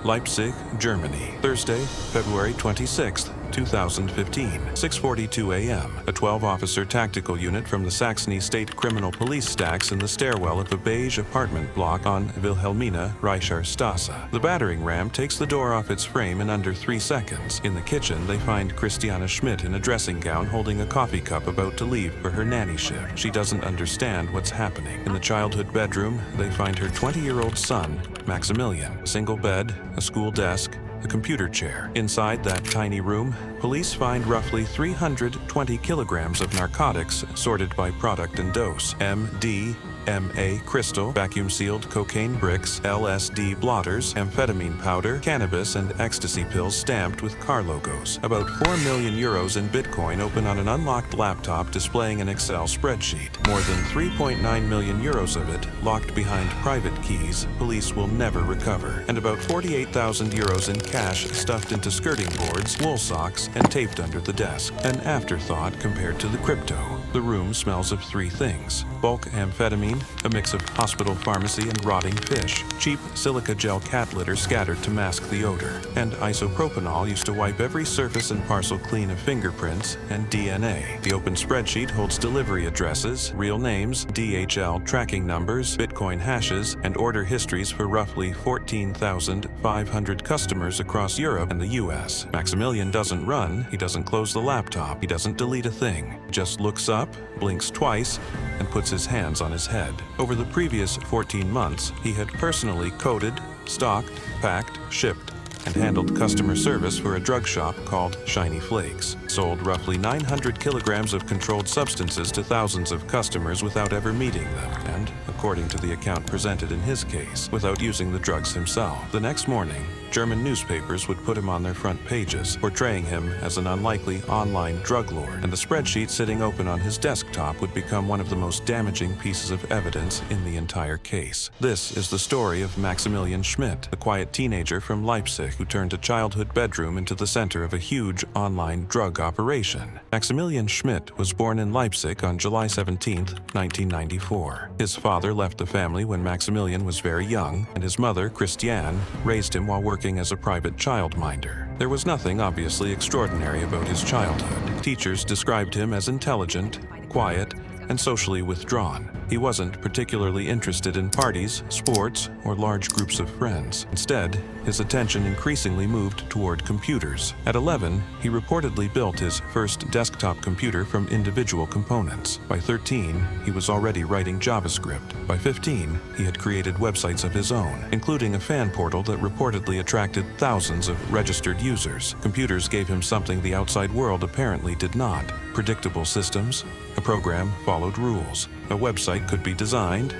Leipzig, Germany, Thursday, February 26, 2015, 6:42 a.m. A 12-officer tactical unit from the Saxony State Criminal Police stacks in the stairwell of a beige apartment block on Wilhelmina Reicherstrasse. The battering ram takes the door off its frame in under 3 seconds. In the kitchen, they find Christiane Schmidt in a dressing gown holding a coffee cup about to leave for her nanny shift. She doesn't understand what's happening. In the childhood bedroom, they find her 20-year-old son, Maximilian. A single bed, a school desk, a computer chair. Inside that tiny room, police find roughly 320 kilograms of narcotics sorted by product and dose. MDMA crystal, vacuum-sealed cocaine bricks, LSD blotters, amphetamine powder, cannabis, and ecstasy pills stamped with car logos. About 4 million euros in Bitcoin open on an unlocked laptop displaying an Excel spreadsheet. More than 3.9 million euros of it, locked behind private keys, police will never recover. And about 48,000 euros in cash stuffed into skirting boards, wool socks, and taped under the desk. An afterthought compared to the crypto. The room smells of 3 things: bulk amphetamine, a mix of hospital pharmacy and rotting fish, cheap silica gel cat litter scattered to mask the odor, and isopropanol used to wipe every surface and parcel clean of fingerprints and DNA. The open spreadsheet holds delivery addresses, real names, DHL tracking numbers, Bitcoin hashes, and order histories for roughly 14,500 customers across Europe and the US. Maximilian doesn't run, he doesn't close the laptop, he doesn't delete a thing. He just looks up, blinks twice, and puts his hands on his head. Over the previous 14 months, he had personally coded, stocked, packed, shipped, and handled customer service for a drug shop called Shiny Flakes. Sold roughly 900 kilograms of controlled substances to thousands of customers without ever meeting them, and, according to the account presented in his case, without using the drugs himself. The next morning, German newspapers would put him on their front pages, portraying him as an unlikely online drug lord, and the spreadsheet sitting open on his desktop would become one of the most damaging pieces of evidence in the entire case. This is the story of Maximilian Schmidt, a quiet teenager from Leipzig who turned a childhood bedroom into the center of a huge online drug operation. Maximilian Schmidt was born in Leipzig on July 17, 1994. His father left the family when Maximilian was very young, and his mother, Christiane, raised him while working as a private childminder. There was nothing obviously extraordinary about his childhood. Teachers described him as intelligent, quiet, and socially withdrawn. He wasn't particularly interested in parties, sports, or large groups of friends. Instead, his attention increasingly moved toward computers. At 11, he reportedly built his first desktop computer from individual components. By 13, he was already writing JavaScript. By 15, he had created websites of his own, including a fan portal that reportedly attracted thousands of registered users. Computers gave him something the outside world apparently did not: predictable systems. A program followed rules. A website could be designed.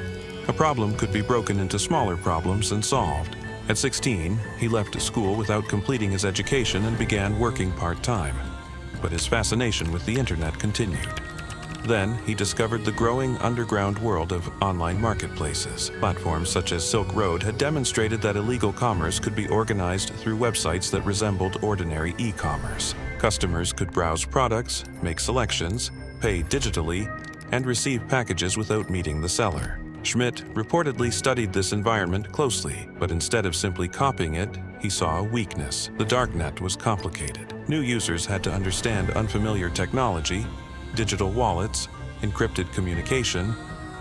A problem could be broken into smaller problems and solved. At 16, he left school without completing his education and began working part-time. But his fascination with the internet continued. Then, he discovered the growing underground world of online marketplaces. Platforms such as Silk Road had demonstrated that illegal commerce could be organized through websites that resembled ordinary e-commerce. Customers could browse products, make selections, pay digitally, and receive packages without meeting the seller. Schmidt reportedly studied this environment closely, but instead of simply copying it, he saw a weakness. The Darknet was complicated. New users had to understand unfamiliar technology, digital wallets, encrypted communication,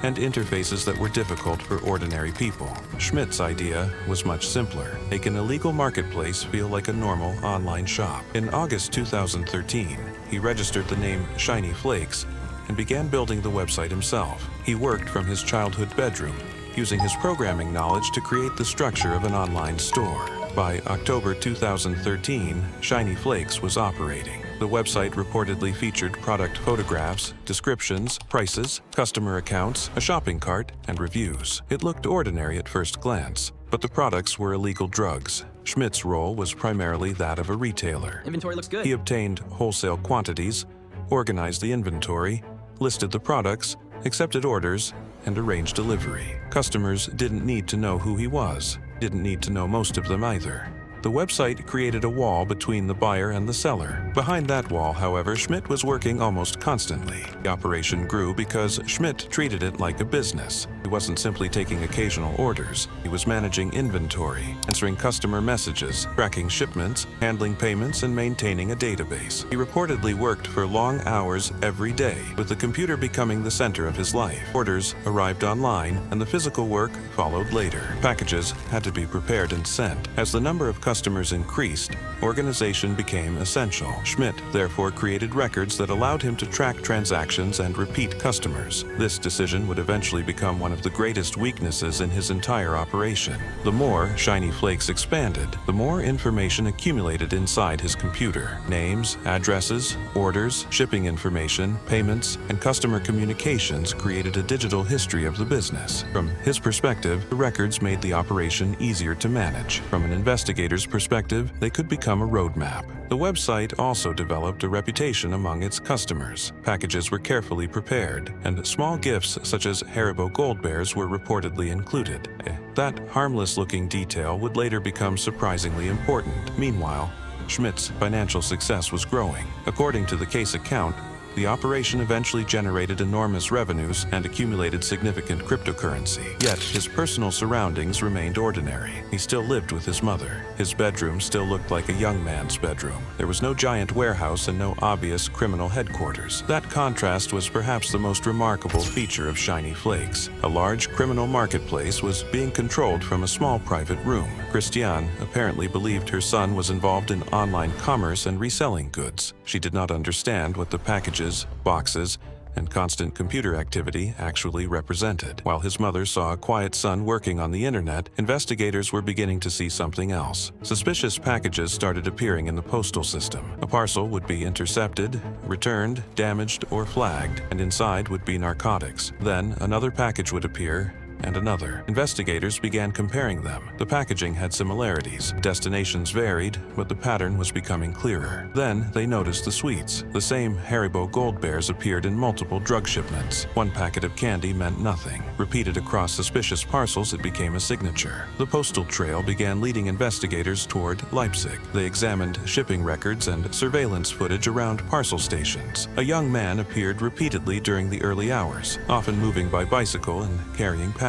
and interfaces that were difficult for ordinary people. Schmidt's idea was much simpler: make an illegal marketplace feel like a normal online shop. In August 2013, he registered the name Shiny Flakes and began building the website himself. He worked from his childhood bedroom, using his programming knowledge to create the structure of an online store. By October 2013, Shiny Flakes was operating. The website reportedly featured product photographs, descriptions, prices, customer accounts, a shopping cart, and reviews. It looked ordinary at first glance, but the products were illegal drugs. Schmidt's role was primarily that of a retailer. Inventory looks good. He obtained wholesale quantities, organized the inventory, listed the products, accepted orders, and arranged delivery. Customers didn't need to know who he was, didn't need to know most of them either. The website created a wall between the buyer and the seller. Behind that wall, however, Schmidt was working almost constantly. The operation grew because Schmidt treated it like a business. He wasn't simply taking occasional orders. He was managing inventory, answering customer messages, tracking shipments, handling payments, and maintaining a database. He reportedly worked for long hours every day, with the computer becoming the center of his life. Orders arrived online, and the physical work followed later. Packages had to be prepared and sent. As the number of customers increased, organization became essential. Schmidt therefore created records that allowed him to track transactions and repeat customers. This decision would eventually become one of the greatest weaknesses in his entire operation. The more Shiny Flakes expanded, the more information accumulated inside his computer. Names, addresses, orders, shipping information, payments, and customer communications created a digital history of the business. From his perspective, the records made the operation easier to manage. From an investigator's perspective, they could become a roadmap. The website also developed a reputation among its customers. Packages were carefully prepared, and small gifts such as Haribo gold bears were reportedly included. That harmless-looking detail would later become surprisingly important. Meanwhile, Schmidt's financial success was growing. According to the case account, the operation eventually generated enormous revenues and accumulated significant cryptocurrency. Yet, his personal surroundings remained ordinary. He still lived with his mother. His bedroom still looked like a young man's bedroom. There was no giant warehouse and no obvious criminal headquarters. That contrast was perhaps the most remarkable feature of Shiny Flakes. A large criminal marketplace was being controlled from a small private room. Christiane apparently believed her son was involved in online commerce and reselling goods. She did not understand what the packages, boxes, and constant computer activity actually represented. While his mother saw a quiet son working on the internet, investigators were beginning to see something else. Suspicious packages started appearing in the postal system. A parcel would be intercepted, returned, damaged, or flagged, and inside would be narcotics. Then another package would appear, and another. Investigators began comparing them. The packaging had similarities. Destinations varied, but the pattern was becoming clearer. Then they noticed the sweets. The same Haribo gold bears appeared in multiple drug shipments. One packet of candy meant nothing. Repeated across suspicious parcels, it became a signature. The postal trail began leading investigators toward Leipzig. They examined shipping records and surveillance footage around parcel stations. A young man appeared repeatedly during the early hours, often moving by bicycle and carrying packages.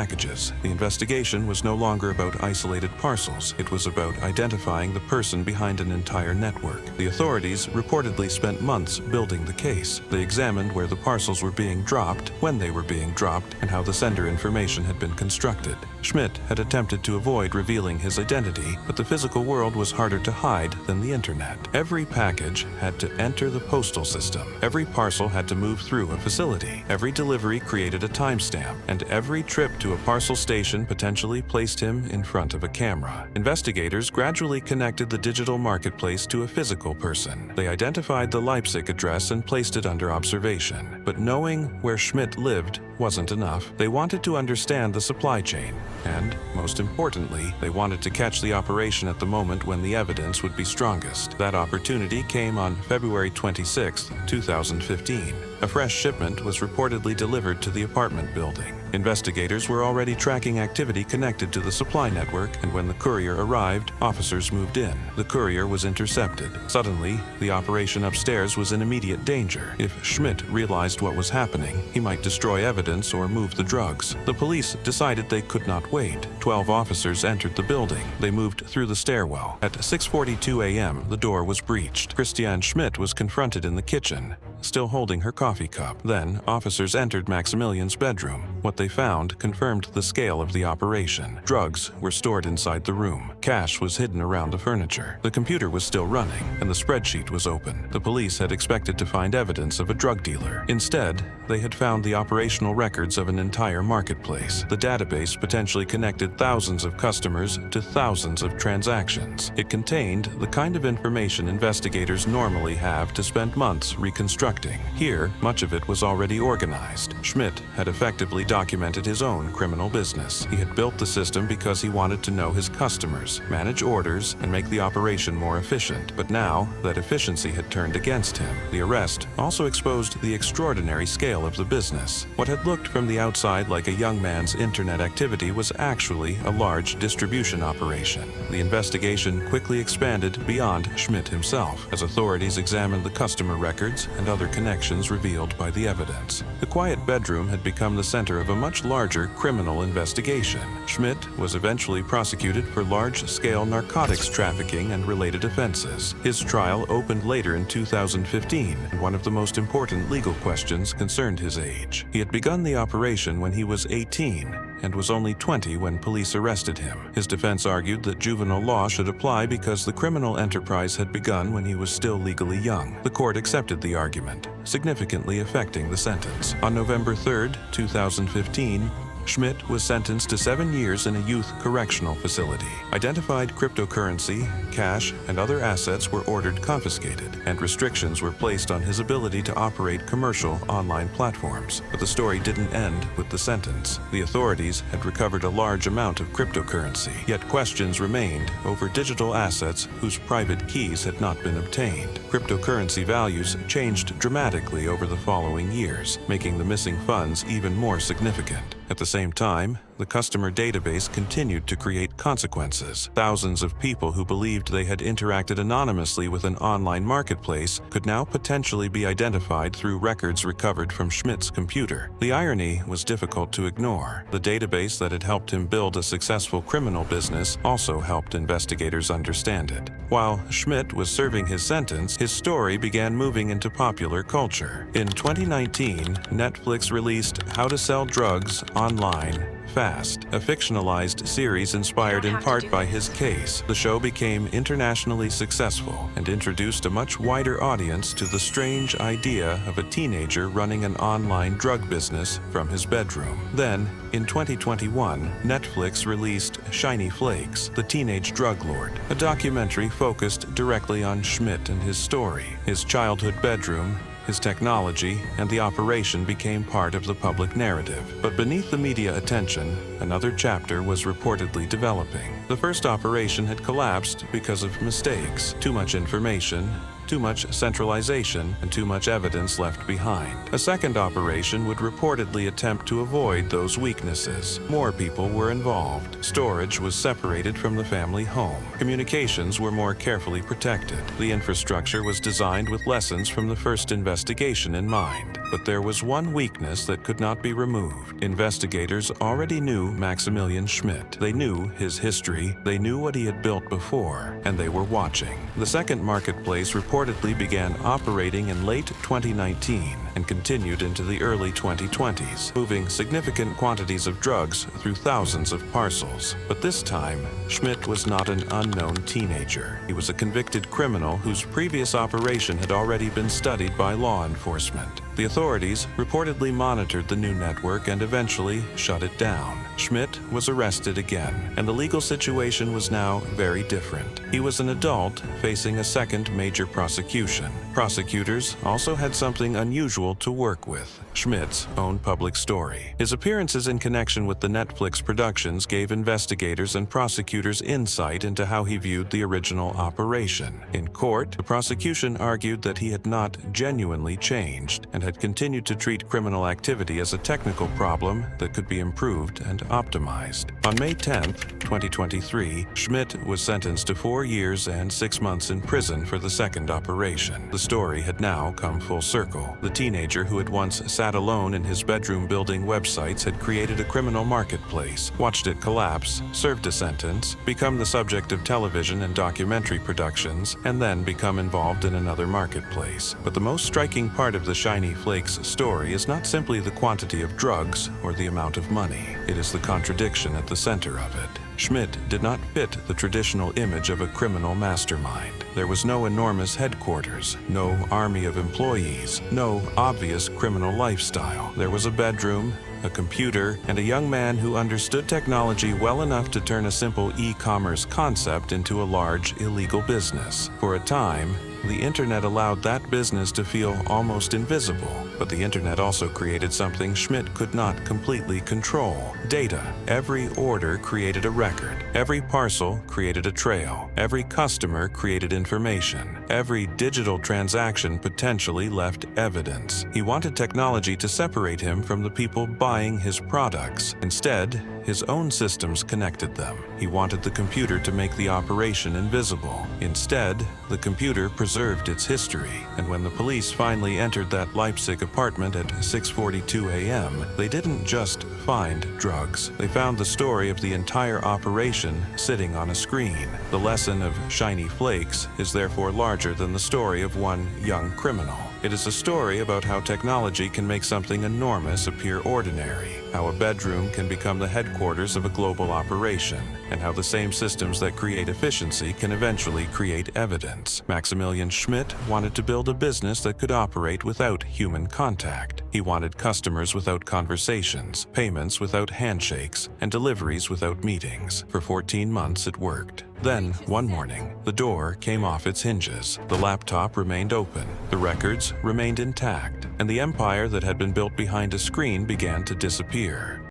The investigation was no longer about isolated parcels. It was about identifying the person behind an entire network. The authorities reportedly spent months building the case. They examined where the parcels were being dropped, when they were being dropped, and how the sender information had been constructed. Schmidt had attempted to avoid revealing his identity, but the physical world was harder to hide than the internet. Every package had to enter the postal system. Every parcel had to move through a facility. Every delivery created a timestamp, and every trip to a parcel station potentially placed him in front of a camera. Investigators gradually connected the digital marketplace to a physical person. They identified the Leipzig address and placed it under observation. But knowing where Schmidt lived wasn't enough. They wanted to understand the supply chain, and, most importantly, they wanted to catch the operation at the moment when the evidence would be strongest. That opportunity came on February 26, 2015. A fresh shipment was reportedly delivered to the apartment building. Investigators were already tracking activity connected to the supply network, and when the courier arrived, officers moved in. The courier was intercepted. Suddenly, the operation upstairs was in immediate danger. If Schmidt realized what was happening, he might destroy evidence or move the drugs. The police decided they could not wait. 12 officers entered the building. They moved through the stairwell. At 6:42 a.m., the door was breached. Christiane Schmidt was confronted in the kitchen, still holding her coffee cup. Then, officers entered Maximilian's bedroom. What they found confirmed the scale of the operation. Drugs were stored inside the room. Cash was hidden around the furniture. The computer was still running, and the spreadsheet was open. The police had expected to find evidence of a drug dealer. Instead, they had found the operational records of an entire marketplace. The database potentially connected thousands of customers to thousands of transactions. It contained the kind of information investigators normally have to spend months reconstructing. Here, much of it was already organized. Schmidt had effectively documented his own criminal business. He had built the system because he wanted to know his customers, manage orders, and make the operation more efficient. But now that efficiency had turned against him, the arrest also exposed the extraordinary scale of the business. What had looked from the outside like a young man's internet activity was actually a large distribution operation. The investigation quickly expanded beyond Schmidt himself. As authorities examined the customer records and other connections revealed revealed by the evidence. The quiet bedroom had become the center of a much larger criminal investigation. Schmidt was eventually prosecuted for large-scale narcotics trafficking and related offenses. His trial opened later in 2015, and one of the most important legal questions concerned his age. He had begun the operation when he was 18 and was only 20 when police arrested him. His defense argued that juvenile law should apply because the criminal enterprise had begun when he was still legally young. The court accepted the argument, significantly affecting the sentence. On November 3, 2015, Schmidt was sentenced to 7 years in a youth correctional facility. Identified cryptocurrency, cash, and other assets were ordered confiscated, and restrictions were placed on his ability to operate commercial online platforms. But the story didn't end with the sentence. The authorities had recovered a large amount of cryptocurrency, yet questions remained over digital assets whose private keys had not been obtained. Cryptocurrency values changed dramatically over the following years, making the missing funds even more significant. At the same time, the customer database continued to create consequences. Thousands of people who believed they had interacted anonymously with an online marketplace could now potentially be identified through records recovered from Schmidt's computer. The irony was difficult to ignore. The database that had helped him build a successful criminal business also helped investigators understand it. While Schmidt was serving his sentence, his story began moving into popular culture. In 2019, Netflix released How to Sell Drugs Online Fast, a fictionalized series inspired in part by his case. The show became internationally successful and introduced a much wider audience to the strange idea of a teenager running an online drug business from his bedroom. Then, in 2021, Netflix released Shiny Flakes, The Teenage Drug Lord, a documentary focused directly on Schmidt and his story. His childhood bedroom, his technology, and the operation became part of the public narrative. But beneath the media attention, another chapter was reportedly developing. The first operation had collapsed because of mistakes, too much information, too much centralization, and too much evidence left behind. A second operation would reportedly attempt to avoid those weaknesses. More people were involved. Storage was separated from the family home. Communications were more carefully protected. The infrastructure was designed with lessons from the first investigation in mind. But there was one weakness that could not be removed. Investigators already knew Maximilian Schmidt. They knew his history, they knew what he had built before, and they were watching. The second marketplace reportedly began operating in late 2019 and continued into the early 2020s, moving significant quantities of drugs through thousands of parcels. But this time, Schmidt was not an unknown teenager. He was a convicted criminal whose previous operation had already been studied by law enforcement. The authorities reportedly monitored the new network and eventually shut it down. Schmidt was arrested again, and the legal situation was now very different. He was an adult facing a second major prosecution. Prosecutors also had something unusual to work with: Schmidt's own public story. His appearances in connection with the Netflix productions gave investigators and prosecutors insight into how he viewed the original operation. In court, the prosecution argued that he had not genuinely changed and had continued to treat criminal activity as a technical problem that could be improved and optimized. On May 10, 2023, Schmidt was sentenced to 4 years and 6 months in prison for the second operation. The story had now come full circle. The teenager who had once sat alone in his bedroom building websites had created a criminal marketplace, watched it collapse, served a sentence, become the subject of television and documentary productions, and then become involved in another marketplace. But the most striking part of the Shiny Flakes story is not simply the quantity of drugs or the amount of money. It is the contradiction at the center of it. Schmidt did not fit the traditional image of a criminal mastermind. There was no enormous headquarters, no army of employees, no obvious criminal lifestyle. There was a bedroom, a computer, and a young man who understood technology well enough to turn a simple e-commerce concept into a large illegal business. For a time, the internet allowed that business to feel almost invisible, but the internet also created something Schmidt could not completely control: data. Every order created a record. Every parcel created a trail. Every customer created information. Every digital transaction potentially left evidence. He wanted technology to separate him from the people buying his products. Instead, his own systems connected them. He wanted the computer to make the operation invisible. Instead, the computer preserved its history. And when the police finally entered that Leipzig apartment at 6:42 a.m., they didn't just find drugs. They found the story of the entire operation sitting on a screen. The lesson of Shiny Flakes is therefore larger than the story of one young criminal. It is a story about how technology can make something enormous appear ordinary, how a bedroom can become the headquarters of a global operation, and how the same systems that create efficiency can eventually create evidence. Maximilian Schmidt wanted to build a business that could operate without human contact. He wanted customers without conversations, payments without handshakes, and deliveries without meetings. For 14 months it worked. Then, one morning, the door came off its hinges, the laptop remained open, the records remained intact, and the empire that had been built behind a screen began to disappear.